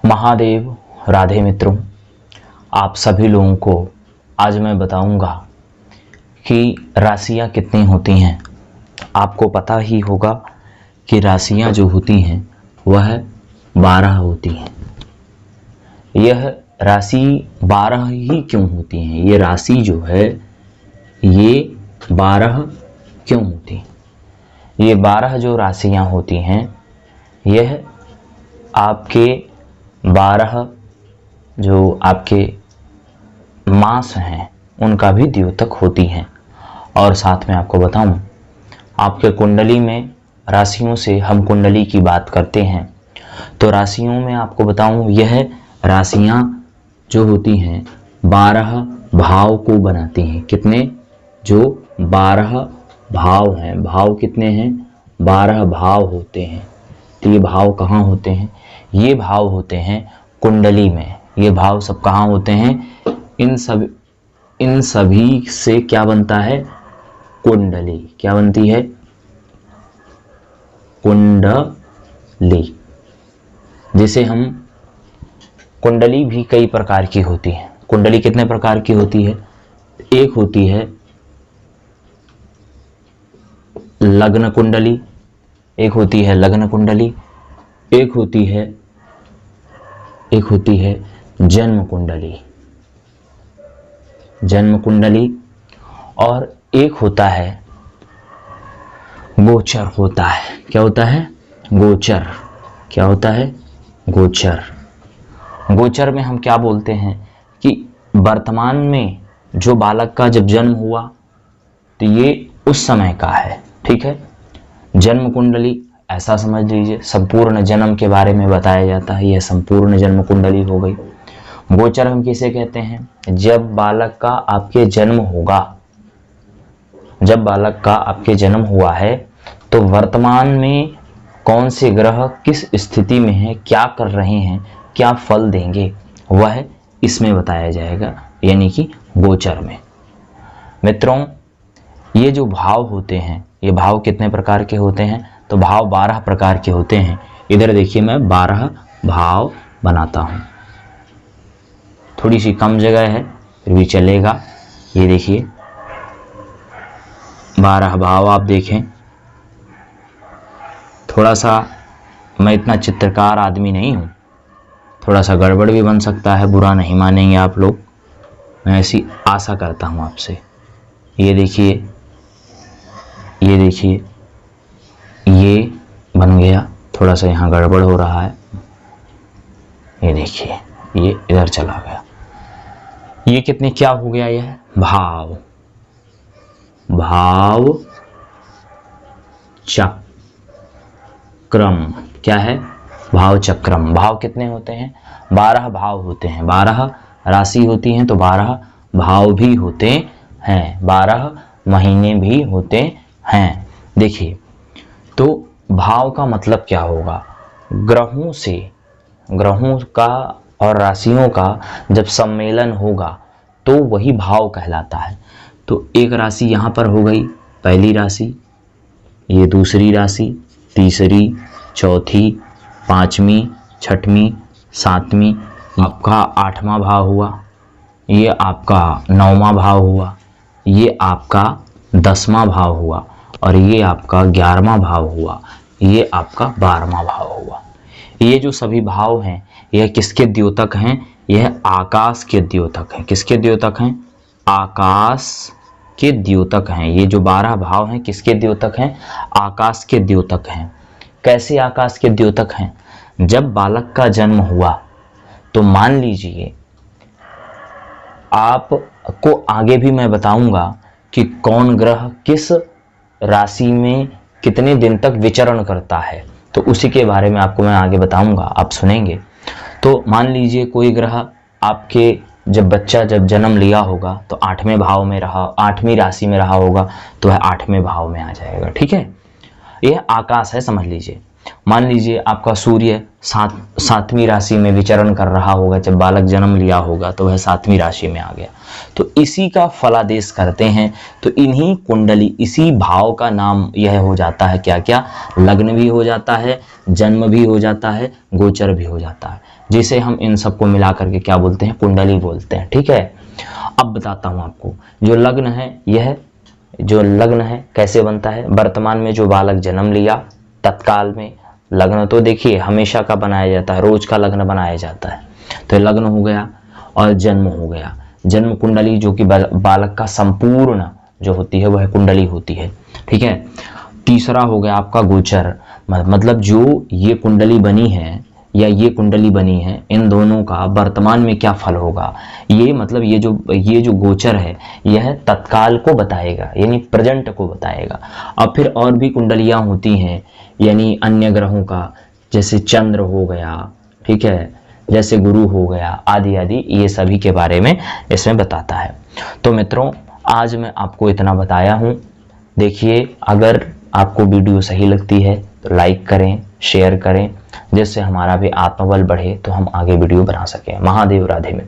महादेव राधे मित्रों, आप सभी लोगों को आज मैं बताऊंगा कि राशियां कितनी होती हैं। आपको पता ही होगा कि राशियां जो होती हैं वह 12 होती हैं। यह राशि 12 ही क्यों होती हैं? ये राशि जो है ये 12 क्यों होती हैं? ये 12 जो राशियां होती हैं यह आपके 12 जो आपके मास हैं उनका भी द्योतक होती हैं। और साथ में आपको बताऊं, आपके कुंडली में राशियों से हम कुंडली की बात करते हैं तो राशियों में आपको बताऊं यह राशियां जो होती हैं 12 भाव को बनाती हैं। कितने? जो 12 भाव हैं। भाव कितने हैं? 12 भाव होते हैं। तो ये भाव कहाँ होते हैं? ये भाव होते हैं कुंडली में। ये भाव सब कहाँ होते हैं? इन सभी से क्या बनता है? कुंडली। क्या बनती है? कुंडली। जिसे हम कुंडली भी कई प्रकार की होती है। कुंडली कितने प्रकार की होती है? एक होती है लग्न कुंडली, एक होती है लग्न कुंडली, एक होती है जन्म कुंडली, और एक होता है गोचर होता है। क्या होता है? गोचर। क्या होता है? गोचर। गोचर में हम क्या बोलते हैं कि वर्तमान में जो बालक का जब जन्म हुआ तो ये उस समय का है। ठीक है। जन्म कुंडली ऐसा समझ लीजिए संपूर्ण जन्म के बारे में बताया जाता है। यह संपूर्ण जन्म कुंडली हो गई। गोचर हम किसे कहते हैं? जब बालक का आपके जन्म होगा, जब बालक का आपके जन्म हुआ है तो वर्तमान में कौन से ग्रह किस स्थिति में है, क्या कर रहे हैं, क्या फल देंगे, वह इसमें बताया जाएगा, यानी कि गोचर में। मित्रों, ये जो भाव होते हैं ये भाव कितने प्रकार के होते हैं? तो भाव 12 प्रकार के होते हैं। इधर देखिए मैं 12 भाव बनाता हूं। थोड़ी सी कम जगह है फिर भी चलेगा। ये देखिए 12 भाव आप देखें। थोड़ा सा मैं इतना चित्रकार आदमी नहीं हूं, थोड़ा सा गड़बड़ भी बन सकता है, बुरा नहीं मानेंगे आप लोग, मैं ऐसी आशा करता हूं आपसे। ये देखिए, ये देखिए, ये बन गया। थोड़ा सा यहाँ गड़बड़ हो रहा है। ये देखिए ये इधर चला गया। ये कितने क्या हो गया? यह भाव चक्रम। क्या है? भाव चक्रम। भाव कितने होते हैं? 12 भाव होते हैं। 12 राशि होती हैं तो 12 भाव भी होते हैं, 12 महीने भी होते हैं। देखिए, तो भाव का मतलब क्या होगा? ग्रहों का और राशियों का जब सम्मेलन होगा तो वही भाव कहलाता है। तो एक राशि यहाँ पर हो गई, पहली राशि, ये दूसरी राशि, तीसरी, चौथी, पांचवी, छठवीं, सातवीं, आपका 8वां भाव हुआ, ये आपका 9वां भाव हुआ, ये आपका 10वां भाव हुआ, और ये आपका 11वां भाव हुआ, ये आपका 12वां भाव हुआ। ये जो सभी भाव हैं यह किसके द्योतक हैं? यह आकाश के द्योतक हैं। किसके द्योतक हैं? आकाश के द्योतक हैं। ये जो 12 भाव हैं किसके द्योतक हैं? आकाश के द्योतक हैं। कैसे आकाश के द्योतक हैं? जब बालक का जन्म हुआ तो मान लीजिए, आपको आगे भी मैं बताऊंगा कि कौन ग्रह किस राशि में कितने दिन तक विचरण करता है, तो उसी के बारे में आपको मैं आगे बताऊंगा, आप सुनेंगे। तो मान लीजिए कोई ग्रह आपके जब जन्म लिया होगा तो 8वें भाव में रहा, 8वीं राशि में रहा होगा तो वह 8वें भाव में आ जाएगा। ठीक है। यह आकाश है, समझ लीजिए। मान लीजिए आपका सूर्य 7वीं राशि में विचरण कर रहा होगा, जब बालक जन्म लिया होगा तो वह 7वीं राशि में आ गया। तो इसी का फलादेश करते हैं। तो इन्हीं कुंडली, इसी भाव का नाम यह हो जाता है क्या क्या? लग्न भी हो जाता है, जन्म भी हो जाता है, गोचर भी हो जाता है। जिसे हम इन सबको मिला करके क्या बोलते हैं, कुंडली बोलते हैं। ठीक है, अब बताता हूं आपको, जो लग्न है, यह जो लग्न है कैसे बनता है। वर्तमान में जो बालक जन्म लिया, तत्काल में लग्न तो देखिए हमेशा का बनाया जाता है, रोज का लग्न बनाया जाता है, तो लग्न हो गया और जन्म हो गया। जन्म कुंडली जो कि बालक का संपूर्ण जो होती है वह कुंडली होती है। ठीक है, तीसरा हो गया आपका गोचर, मतलब जो ये कुंडली बनी है या ये कुंडली बनी है, इन दोनों का वर्तमान में क्या फल होगा, ये मतलब ये जो गोचर है यह तत्काल को बताएगा, यानी प्रेजेंट को बताएगा। अब फिर और भी कुंडलियां होती हैं, यानी अन्य ग्रहों का, जैसे चंद्र हो गया, ठीक है, जैसे गुरु हो गया, आदि आदि, ये सभी के बारे में इसमें बताता है। तो मित्रों, आज मैं आपको इतना बताया हूं। देखिए, अगर आपको वीडियो सही लगती है तो लाइक करें, शेयर करें, जिससे हमारा भी आत्मबल बढ़े, तो हम आगे वीडियो बना सकें। महादेव, राधे मित्र।